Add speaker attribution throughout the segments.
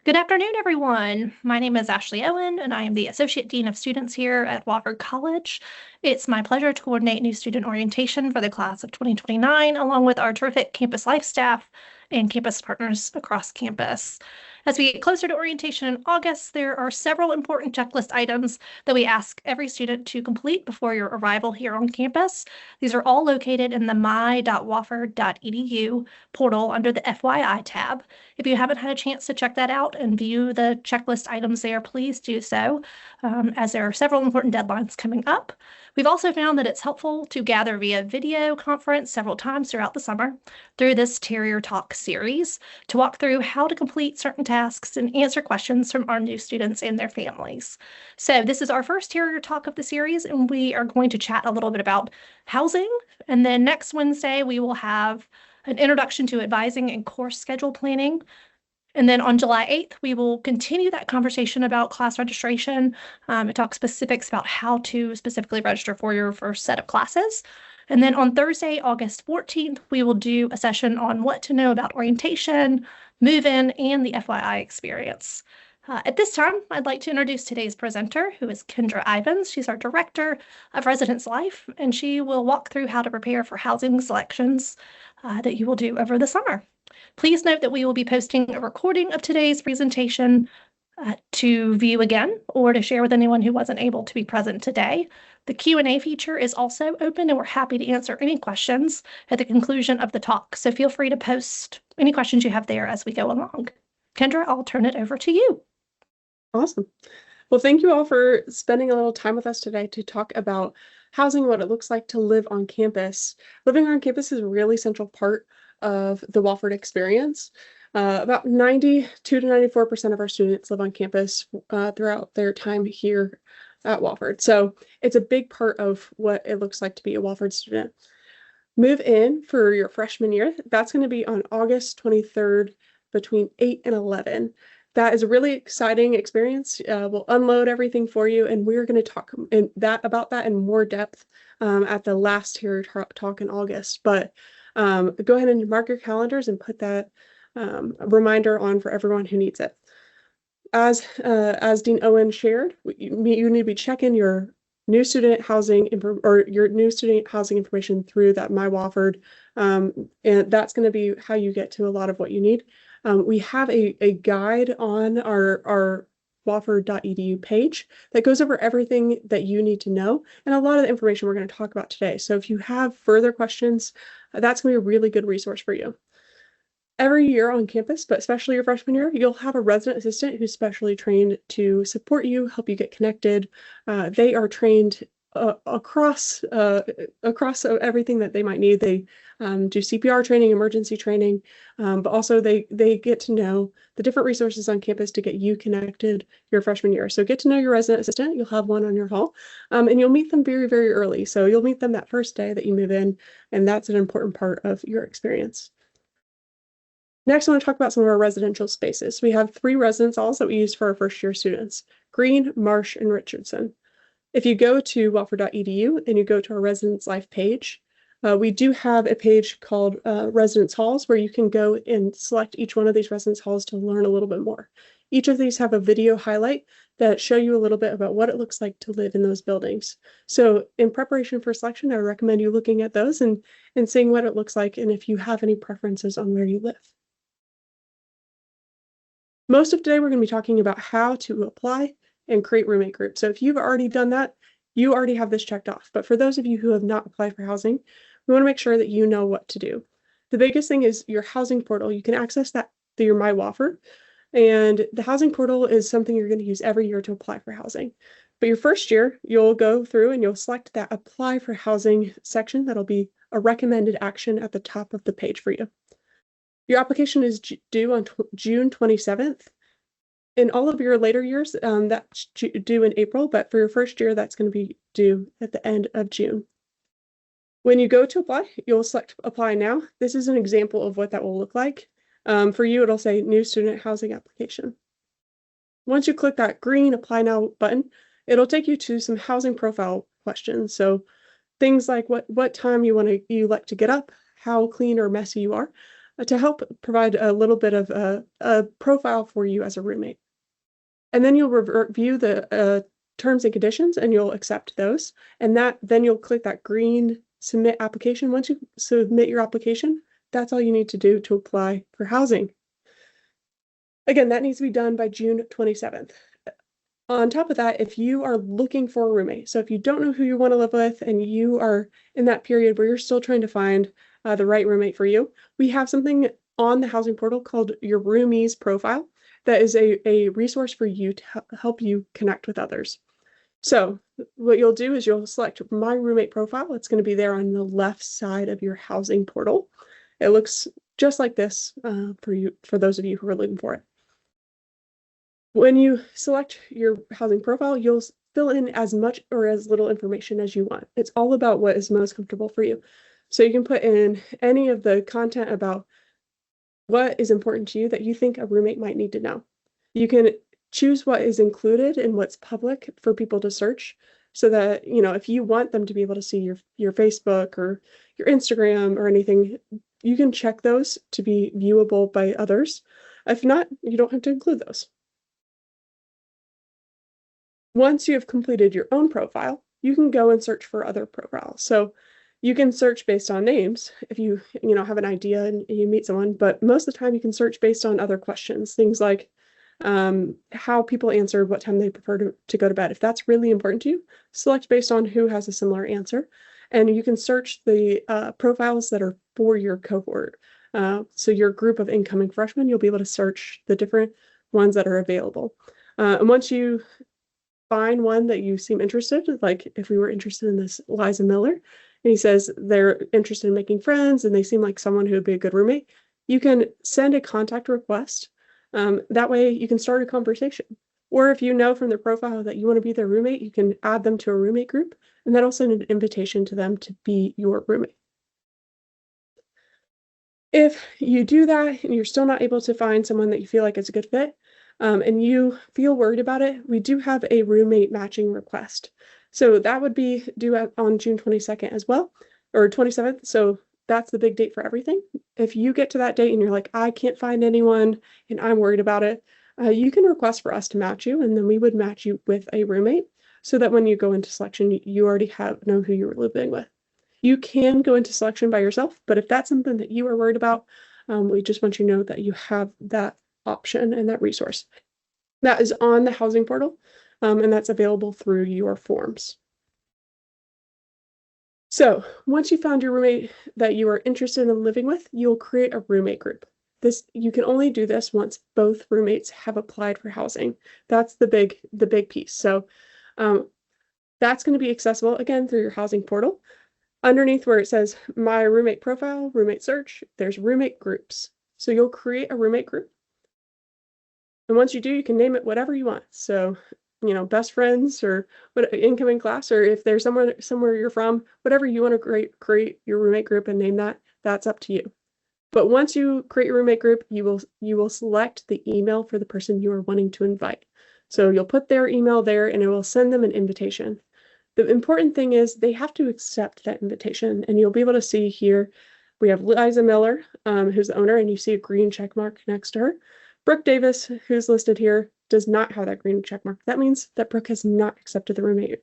Speaker 1: Good afternoon, everyone. My name is Ashley Owen, and I am the Associate Dean of Students here at Wofford College. It's my pleasure to coordinate new student orientation for the class of 2029, along with our terrific campus life staff and campus partners across campus. As we get closer to orientation in August, there are several important checklist items that we ask every student to complete before your arrival here on campus. These are all located in the my.wofford.edu portal under the FYI tab. If you haven't had a chance to check that out and view the checklist items there, please do so, as there are several important deadlines coming up. We've also found that it's helpful to gather via video conference several times throughout the summer through this Terrier Talk series to walk through how to complete certain tasks and answer questions from our new students and their families. So this is our first Terrier Talk of the series, and we are going to chat a little bit about housing. And then next Wednesday, we will have an introduction to advising and course schedule planning. And then on July 8th, we will continue that conversation about class registration and talk specifics about how to specifically register for your first set of classes. And then on Thursday, August 14th, we will do a session on what to know about orientation, move-in, and the FYI experience. At this time, I'd like to introduce today's presenter, who is Kendra Ivins. She's our Director of Residence Life, and she will walk through how to prepare for housing selections that you will do over the summer. Please note that we will be posting a recording of today's presentation to view again or to share with anyone who wasn't able to be present today. The Q&A feature is also open, and we're happy to answer any questions at the conclusion of the talk. So feel free to post any questions you have there as we go along. Kendra, I'll turn it over to you.
Speaker 2: Awesome. Well, thank you all for spending a little time with us today to talk about housing, what it looks like to live on campus. Living on campus is a really central part of the Wofford experience. About 92 to 94% of our students live on campus throughout their time here at Wofford. So it's a big part of what it looks like to be a Wofford student. Move in for your freshman year. That's going to be on August 23rd between 8 and 11. That is a really exciting experience. We'll unload everything for you, and we're going to talk about that in more depth at the last Terrier talk in August. But go ahead and mark your calendars and put that reminder on for everyone who needs it. As Dean Owen shared, you need to be checking your new student housing information through that My Wofford, and that's going to be how you get to a lot of what you need. We have a guide on our wofford.edu page that goes over everything that you need to know and a lot of the information we're going to talk about today. So if you have further questions, that's going to be a really good resource for you. Every year on campus, but especially your freshman year, you'll have a resident assistant who's specially trained to support you, help you get connected. They are trained across everything that they might need. They do CPR training, emergency training, but also they get to know the different resources on campus to get you connected your freshman year. So get to know your resident assistant. You'll have one on your hall, and you'll meet them very, very early. So you'll meet them that first day that you move in, and that's an important part of your experience. Next, I want to talk about some of our residential spaces. We have 3 residence halls that we use for our first year students: Green, Marsh, and Richardson. If you go to wofford.edu and you go to our Residence Life page, we do have a page called Residence Halls where you can go and select each one of these residence halls to learn a little bit more. Each of these have a video highlight that show you a little bit about what it looks like to live in those buildings. So in preparation for selection, I recommend you looking at those and seeing what it looks like and if you have any preferences on where you live. Most of today, we're going to be talking about how to apply and create roommate groups. So if you've already done that, you already have this checked off. But for those of you who have not applied for housing, we want to make sure that you know what to do. The biggest thing is your housing portal. You can access that through your My Wofford. And the housing portal is something you're going to use every year to apply for housing. But your first year, you'll go through and you'll select that Apply for Housing section. That'll be a recommended action at the top of the page for you. Your application is due on June 27th. In all of your later years, that's due in April, but for your first year, that's going to be due at the end of June. When you go to apply, you'll select Apply Now. This is an example of what that will look like. For you, it'll say New Student Housing Application. Once you click that green Apply Now button, it'll take you to some housing profile questions. So things like what time you like to get up, how clean or messy you are. to help provide a little bit of a profile for you as a roommate. And then you'll review the terms and conditions and you'll accept those. And then you'll click that green submit application. Once you submit your application, that's all you need to do to apply for housing. Again, that needs to be done by June 27th. On top of that, if you are looking for a roommate, so if you don't know who you want to live with and you are in that period where you're still trying to find the right roommate for you, we have something on the housing portal called your Roomies Profile that is a resource for you to help you connect with others. So what you'll do is you'll select My Roommate Profile. It's going to be there on the left side of your housing portal. It looks just like this for those of you who are looking for it. When you select your housing profile, you'll fill in as much or as little information as you want. It's all about what is most comfortable for you. So you can put in any of the content about what is important to you that you think a roommate might need to know. You can choose what is included and what's public for people to search so that, you know, if you want them to be able to see your Facebook or your Instagram or anything, you can check those to be viewable by others. If not, you don't have to include those. Once you have completed your own profile, you can go and search for other profiles. So you can search based on names if you have an idea and you meet someone, but most of the time you can search based on other questions, things like how people answer, what time they prefer to go to bed. If that's really important to you, select based on who has a similar answer. And you can search the profiles that are for your cohort. So your group of incoming freshmen, you'll be able to search the different ones that are available. And once you find one that you seem interested, like if we were interested in this Liza Miller, and he says they're interested in making friends and they seem like someone who would be a good roommate, you can send a contact request. That way you can start a conversation. Or if you know from their profile that you want to be their roommate, you can add them to a roommate group, and that'll send an invitation to them to be your roommate. If you do that and you're still not able to find someone that you feel like is a good fit, and you feel worried about it, we do have a roommate matching request. So that would be due on June 22nd as well, or 27th. So that's the big date for everything. If you get to that date and you're like, I can't find anyone and I'm worried about it, you can request for us to match you, and then we would match you with a roommate so that when you go into selection, you already know who you're living with. You can go into selection by yourself, but if that's something that you are worried about, we just want you to know that you have that option and that resource. That is on the housing portal, and that's available through your forms. So once you found your roommate that you are interested in living with, you'll create a roommate group. You can only do this once both roommates have applied for housing. That's the big piece. So that's going to be accessible again through your housing portal. Underneath where it says My Roommate Profile, Roommate Search, there's roommate groups. So you'll create a roommate group. And once you do, you can name it whatever you want. So, best friends or what incoming class, or if there's somewhere you're from, whatever you want to create your roommate group and name that, that's up to you. But once you create your roommate group, you will select the email for the person you are wanting to invite. So you'll put their email there and it will send them an invitation. The important thing is they have to accept that invitation, and you'll be able to see here, we have Liza Miller, who's the owner, and you see a green check mark next to her. Brooke Davis, who's listed here, does not have that green check mark. That means that Brooke has not accepted the roommate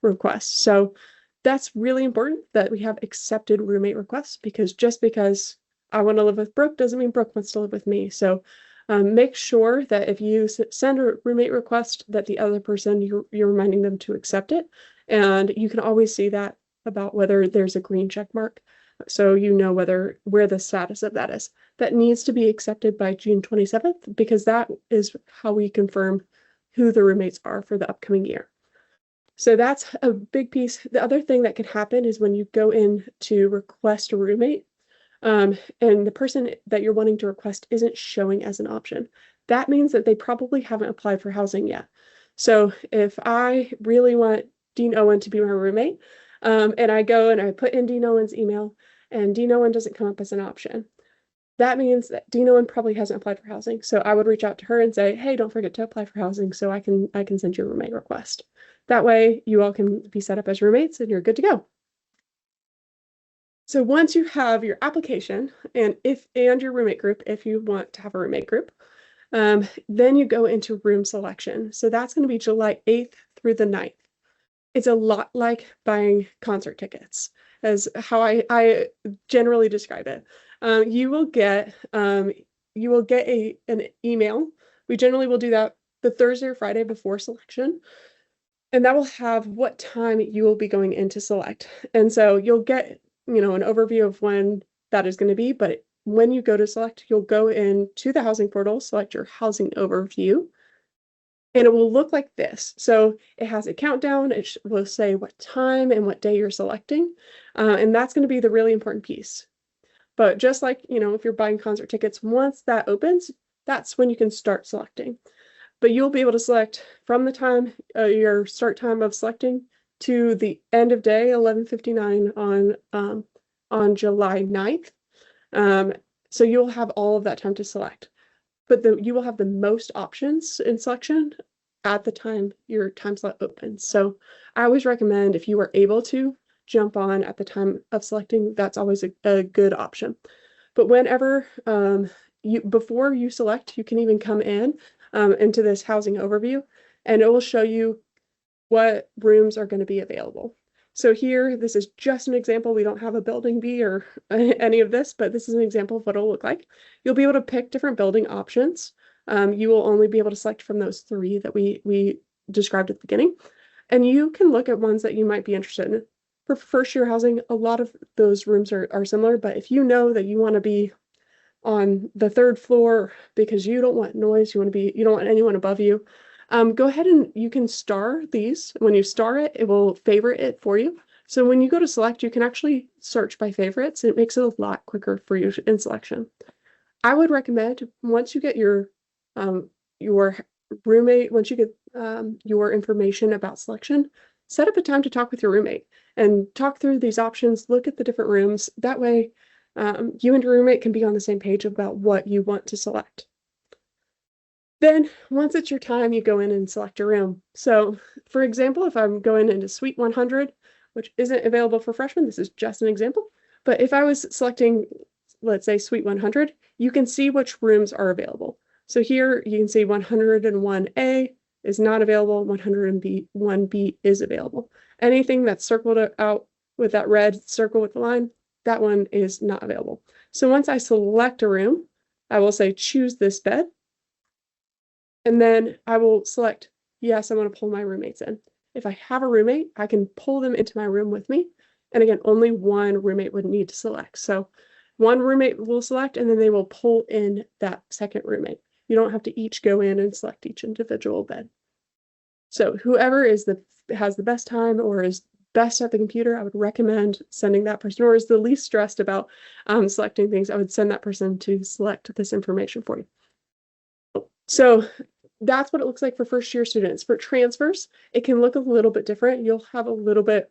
Speaker 2: request. So that's really important that we have accepted roommate requests, because just because I want to live with Brooke doesn't mean Brooke wants to live with me. So make sure that if you send a roommate request that the other person, you're reminding them to accept it. And you can always see that about whether there's a green check mark. So you know where the status of that is. That needs to be accepted by June 27th, because that is how we confirm who the roommates are for the upcoming year. So that's a big piece. The other thing that can happen is when you go in to request a roommate, and the person that you're wanting to request isn't showing as an option. That means that they probably haven't applied for housing yet. So if I really want Dean Owen to be my roommate, and I go and I put in Dean Owen's email, and Dean Owen doesn't come up as an option, that means that Dean Owen probably hasn't applied for housing. So I would reach out to her and say, hey, don't forget to apply for housing so I can send you a roommate request. That way you all can be set up as roommates and you're good to go. So once you have your application and your roommate group, if you want to have a roommate group, then you go into room selection. So that's going to be July 8th through the 9th. It's a lot like buying concert tickets, as how I generally describe it. You will get an email. We generally will do that the Thursday or Friday before selection, and that will have what time you will be going in to select. And so you'll get, an overview of when that is going to be, but when you go to select, you'll go into the housing portal, select your housing overview, and it will look like this. So it has a countdown. It will say what time and what day you're selecting. And that's going to be the really important piece. But just like, if you're buying concert tickets, once that opens, that's when you can start selecting. But you'll be able to select from the time, your start time of selecting to the end of day, 11:59 on July 9th. So you'll have all of that time to select. But you will have the most options in selection at the time your time slot opens. So I always recommend, if you are able to jump on at the time of selecting, that's always a good option. But whenever before you select, you can even come in into this housing overview, and it will show you what rooms are going to be available. So here, this is just an example. We don't have a building B or any of this, but this is an example of what it'll look like. You'll be able to pick different building options. You will only be able to select from those 3 that we described at the beginning. And you can look at ones that you might be interested in. For first year housing, a lot of those rooms are similar, but if you know that you want to be on the 3rd floor because you don't want noise, you don't want anyone above you, go ahead and you can star these. When you star it, it will favorite it for you. So when you go to select, you can actually search by favorites. It makes it a lot quicker for you in selection. I would recommend, once you get your roommate, once you get your information about selection, set up a time to talk with your roommate and talk through these options, look at the different rooms. That way, you and your roommate can be on the same page about what you want to select. Then once it's your time, you go in and select your room. So for example, if I'm going into Suite 100, which isn't available for freshmen, this is just an example. But if I was selecting, let's say Suite 100, you can see which rooms are available. So here you can see 101A is not available, 101B is available. Anything that's circled out with that red circle with the line, that one is not available. So once I select a room, I will say choose this bed. And then I will select, yes, I want to pull my roommates in. If I have a roommate, I can pull them into my room with me. And again, only one roommate would need to select. So one roommate will select, and then they will pull in that second roommate. You don't have to each go in and select each individual bed. So whoever has the best time or is best at the computer, I would recommend sending that person, or is the least stressed about selecting things, I would send that person to select this information for you. So that's what it looks like for first year students. For transfers, it can look a little bit different. You'll have a little bit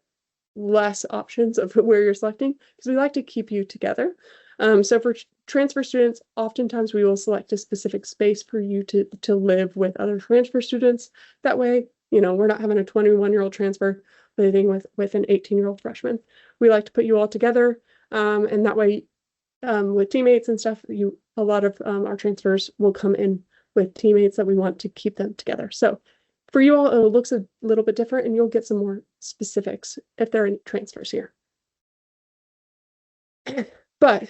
Speaker 2: less options of where you're selecting because we like to keep you together. So for transfer students, oftentimes we will select a specific space for you to live with other transfer students. That way, we're not having a 21-year-old transfer living with an 18-year-old freshman. We like to put you all together, and that way, with teammates and stuff, a lot of our transfers will come in with teammates that we want to keep them together. So for you all, it looks a little bit different, and you'll get some more specifics if there are any transfers here. But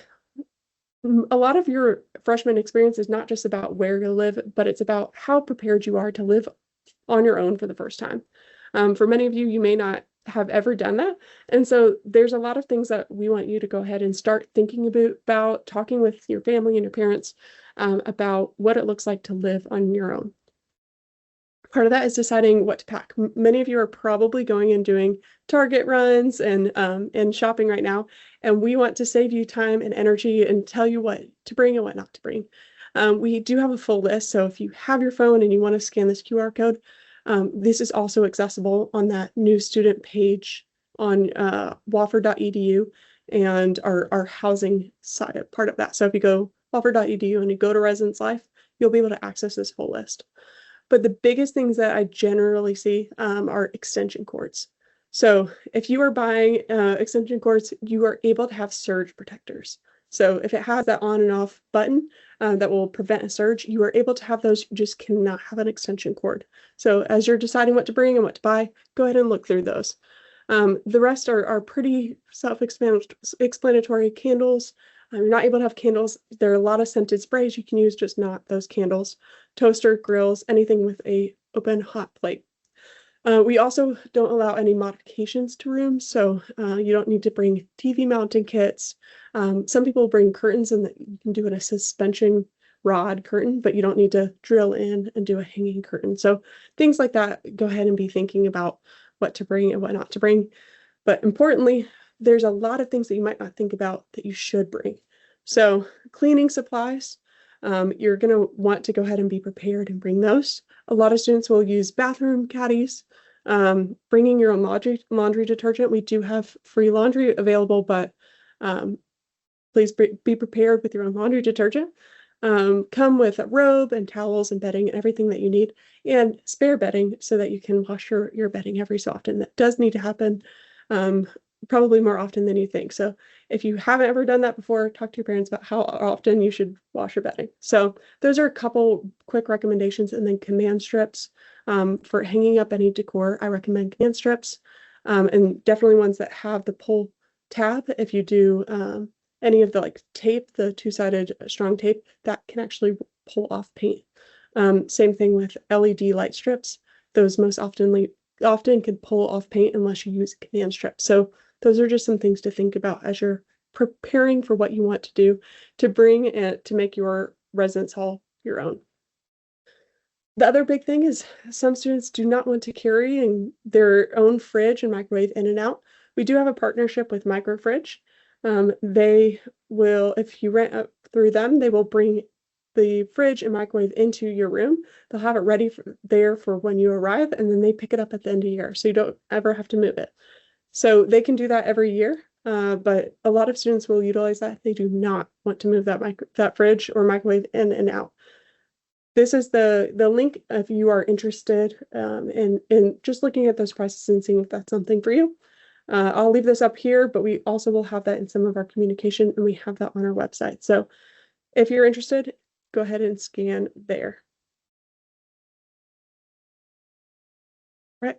Speaker 2: a lot of your freshman experience is not just about where you live, but it's about how prepared you are to live on your own for the first time. For many of you, you may not have ever done that. And so there's a lot of things that we want you to go ahead and start thinking about talking with your family and your parents about what it looks like to live on your own. Part of that is deciding what to pack. Many of you are probably going and doing Target runs and shopping right now, and we want to save you time and energy and tell you what to bring and what not to bring. We do have a full list, so if you have your phone and you want to scan this QR code, this is also accessible on that new student page on wofford.edu and our housing side part of that. So if you go wofford.edu and you go to Residence Life, you'll be able to access this full list. But the biggest things that I generally see are extension cords. So if you are buying extension cords, you are able to have surge protectors. So if it has that on and off button that will prevent a surge, you are able to have those. You just cannot have an extension cord. So as you're deciding what to bring and what to buy, go ahead and look through those. The rest are pretty self-explanatory. Candles. You're not able to have candles. There are a lot of scented sprays you can use, just not those candles. Toaster, grills, anything with a open hot plate. We also don't allow any modifications to rooms, so you don't need to bring TV mounting kits. Some people bring curtains and you can do it a suspension rod curtain, but you don't need to drill in and do a hanging curtain. So things like that, go ahead and be thinking about what to bring and what not to bring. But importantly, there's a lot of things that you might not think about that you should bring. So cleaning supplies, you're going to want to go ahead and be prepared and bring those. A lot of students will use bathroom caddies, bringing your own laundry detergent. We do have free laundry available, but please be prepared with your own laundry detergent. Come with a robe and towels and bedding and everything that you need, and spare bedding so that you can wash your bedding every so often. That does need to happen, probably more often than you think. So if you haven't ever done that before, talk to your parents about how often you should wash your bedding. So those are a couple quick recommendations. And then command strips, for hanging up any decor. I recommend command strips, and definitely ones that have the pull tab. If you do any of the like tape, the two-sided strong tape, that can actually pull off paint. Same thing with LED light strips. Those most often can pull off paint unless you use a command strip. So those are just some things to think about as you're preparing for what you want to do to bring and to make your residence hall your own. The other big thing is some students do not want to carry their own fridge and microwave in and out. We do have a partnership with Microfridge. They will, if you rent through them, they will bring the fridge and microwave into your room. They'll have it ready there for when you arrive, and then they pick it up at the end of the year, so you don't ever have to move it. So they can do that every year, but a lot of students will utilize that if they do not want to move that fridge or microwave in and out. This is the link if you are interested in just looking at those prices and seeing if that's something for you. I'll leave this up here, but we also will have that in some of our communication, and we have that on our website. So if you're interested, go ahead and scan there. Right.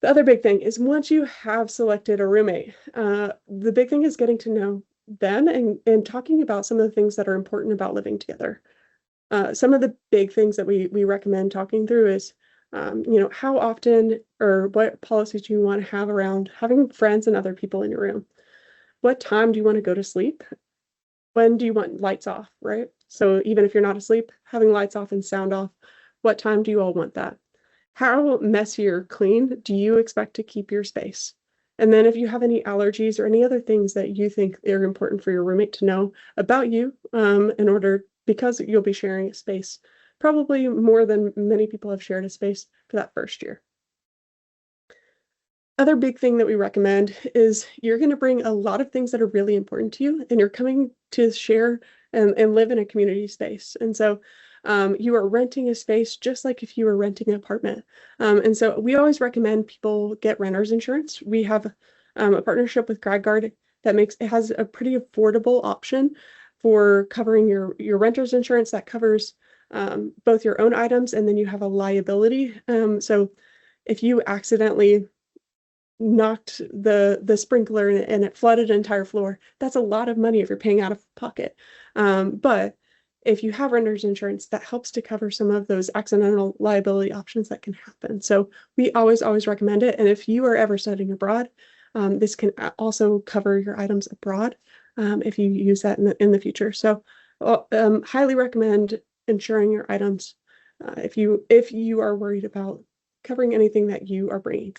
Speaker 2: The other big thing is once you have selected a roommate, the big thing is getting to know them and talking about some of the things that are important about living together. Some of the big things that we recommend talking through is, how often or what policies do you want to have around having friends and other people in your room? What time do you want to go to sleep? When do you want lights off, right? So even if you're not asleep, having lights off and sound off, what time do you all want that? How messy or clean do you expect to keep your space? And then if you have any allergies or any other things that you think are important for your roommate to know about you, because you'll be sharing a space, probably more than many people have shared a space for that first year. Other big thing that we recommend is you're going to bring a lot of things that are really important to you, and you're coming to share and live in a community space. And so you are renting a space just like if you were renting an apartment. And so we always recommend people get renter's insurance. We have a partnership with GradGuard that has a pretty affordable option for covering your renter's insurance that covers both your own items, and then you have a liability. So if you accidentally knocked the sprinkler and it flooded an entire floor, that's a lot of money if you're paying out of pocket. But if you have renter's insurance, that helps to cover some of those accidental liability options that can happen. So we always recommend it. And if you are ever studying abroad, this can also cover your items abroad if you use that in the future. So highly recommend insuring your items if you are worried about covering anything that you are bringing.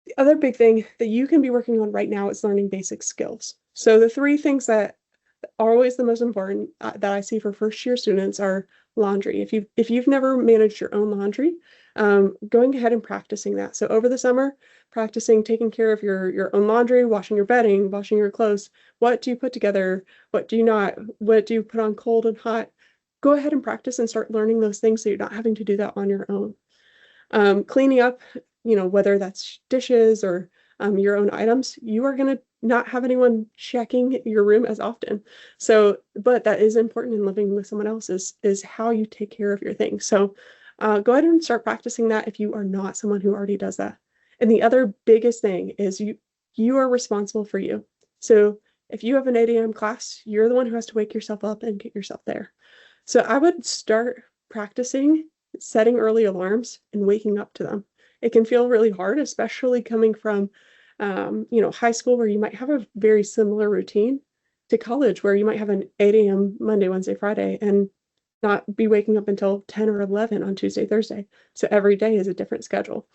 Speaker 2: The other big thing that you can be working on right now is learning basic skills. So the three things that are always the most important that I see for first year students are laundry. If you've never managed your own laundry, going ahead and practicing that. So over the summer, practicing taking care of your own laundry, washing your bedding, washing your clothes. What do you put together? What do you not? What do you put on cold and hot? Go ahead and practice and start learning those things so you're not having to do that on your own. Cleaning up, whether that's dishes or your own items, you are going to not have anyone checking your room as often. So, but that is important in living with someone else is how you take care of your things. So, go ahead and start practicing that if you are not someone who already does that. And the other biggest thing is you are responsible for you. So if you have an 8 a.m. class, you're the one who has to wake yourself up and get yourself there. So I would start practicing setting early alarms and waking up to them. It can feel really hard, especially coming from, high school where you might have a very similar routine to college where you might have an 8 a.m. Monday, Wednesday, Friday, and not be waking up until 10 or 11 on Tuesday, Thursday. So every day is a different schedule.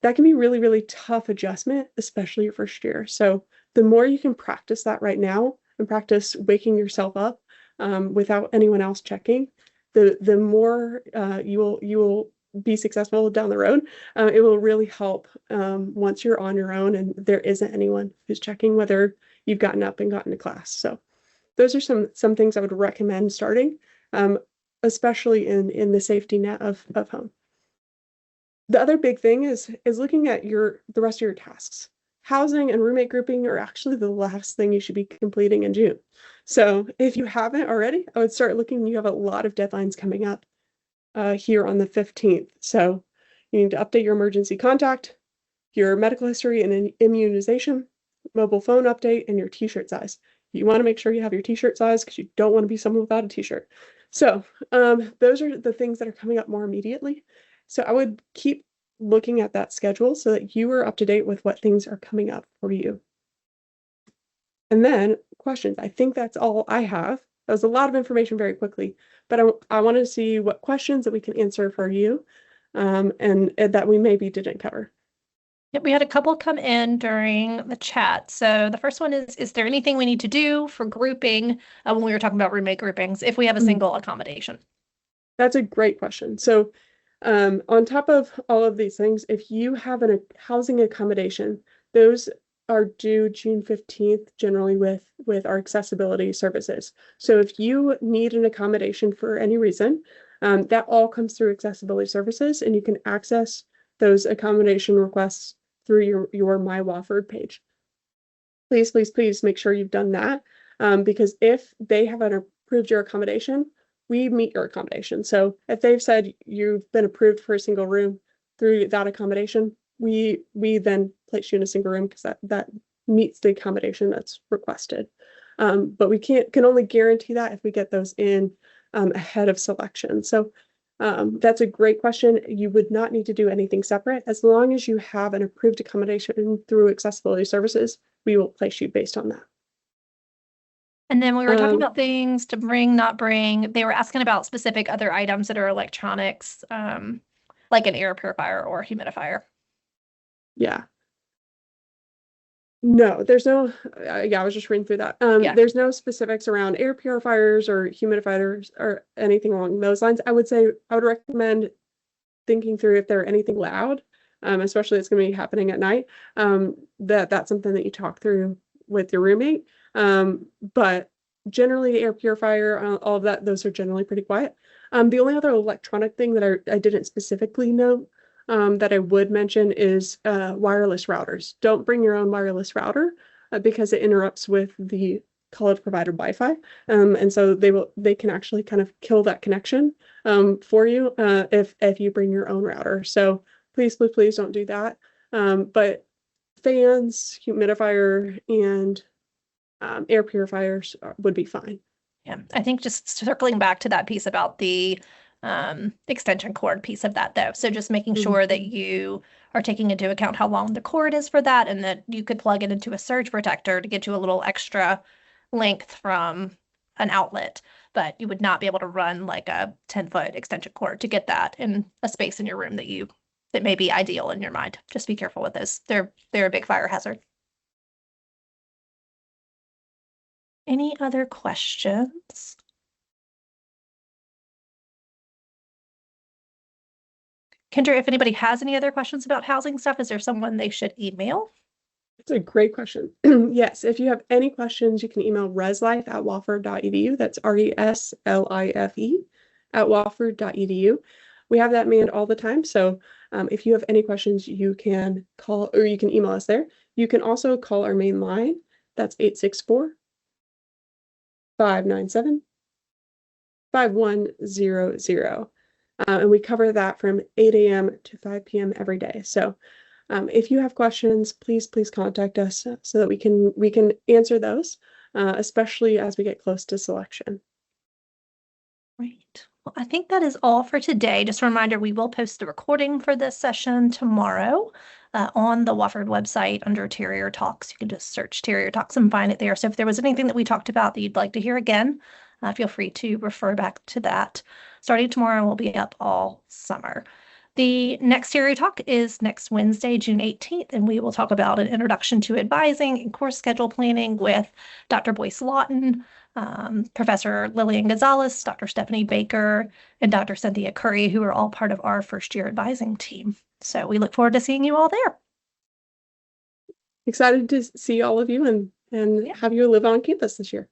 Speaker 2: That can be really, really tough adjustment, especially your first year. So the more you can practice that right now and practice waking yourself up without anyone else checking, the more you will be successful down the road. It will really help once you're on your own and there isn't anyone who's checking whether you've gotten up and gotten to class. So those are some things I would recommend starting, especially in the safety net of home. The other big thing is looking at the rest of your tasks. Housing and roommate grouping are actually the last thing you should be completing in June. So if you haven't already, I would start looking. You have a lot of deadlines coming up here on the 15th. So you need to update your emergency contact, your medical history and immunization, mobile phone update, and your t-shirt size. You want to make sure you have your t-shirt size because you don't want to be someone without a t-shirt. So those are the things that are coming up more immediately. So I would keep looking at that schedule so that you are up to date with what things are coming up for you. And then questions. I think that's all I have. That was a lot of information very quickly, but I want to see what questions that we can answer for you and that we maybe didn't cover.
Speaker 1: Yep, we had a couple come in during the chat. So the first one is there anything we need to do for grouping when we were talking about roommate groupings if we have a single accommodation?
Speaker 2: That's a great question. So on top of all of these things, if you have a housing accommodation, those are due June 15th, generally with our accessibility services. So if you need an accommodation for any reason, that all comes through accessibility services, and you can access those accommodation requests through your My Wofford page. Please, please, please make sure you've done that, because if they haven't approved your accommodation, we meet your accommodation. So if they've said you've been approved for a single room through that accommodation, we then place you in a single room because that meets the accommodation that's requested. But we can only guarantee that if we get those in ahead of selection. So that's a great question. You would not need to do anything separate. As long as you have an approved accommodation through accessibility services, we will place you based on that.
Speaker 1: And then we were talking about things to bring, not bring. They were asking about specific other items that are electronics, like an air purifier or humidifier.
Speaker 2: Yeah. No, there's no, I was just reading through that. There's no specifics around air purifiers or humidifiers or anything along those lines. I would recommend thinking through if there are anything loud, especially it's going to be happening at night, that's something that you talk through with your roommate. But generally the air purifier, all of that, those are generally pretty quiet. The only other electronic thing that I didn't specifically note that I would mention is wireless routers. Don't bring your own wireless router because it interrupts with the college provider Wi-Fi, and so they can actually kind of kill that connection for you if you bring your own router. So please, please, please don't do that. But fans, humidifier, and air purifiers would be fine.
Speaker 1: Yeah, I think just circling back to that piece about the extension cord piece of that though. So just making sure that you are taking into account how long the cord is for that, and that you could plug it into a surge protector to get you a little extra length from an outlet, but you would not be able to run like a 10-foot extension cord to get that in a space in your room that may be ideal in your mind. Just be careful with those. They're a big fire hazard. Any other questions? Kendra, if anybody has any other questions about housing stuff, is there someone they should email?
Speaker 2: It's a great question. Yes, if you have any questions, you can email reslife@wofford.edu. That's RESLIFE @wofford.edu. We have that manned all the time, so If you have any questions, you can call or you can email us there. You can also call our main line. That's 864-597-5100. And we cover that from 8 a.m. to 5 p.m. every day. So if you have questions, please contact us so that we can answer those, especially as we get close to selection.
Speaker 1: Great. Well, I think that is all for today. Just a reminder, we will post the recording for this session tomorrow on the Wofford website under Terrier Talks. You can just search Terrier Talks and find it there. So if there was anything that we talked about that you'd like to hear again, feel free to refer back to that. Starting tomorrow, we'll be up all summer. The next Terrier Talk is next Wednesday, June 18th, and we will talk about an introduction to advising and course schedule planning with Dr. Boyce Lawton, Professor Lillian Gonzalez, Dr. Stephanie Baker, and Dr. Cynthia Curry, who are all part of our first year advising team. So we look forward to seeing you all there.
Speaker 2: Excited to see all of you and have you live on campus this year.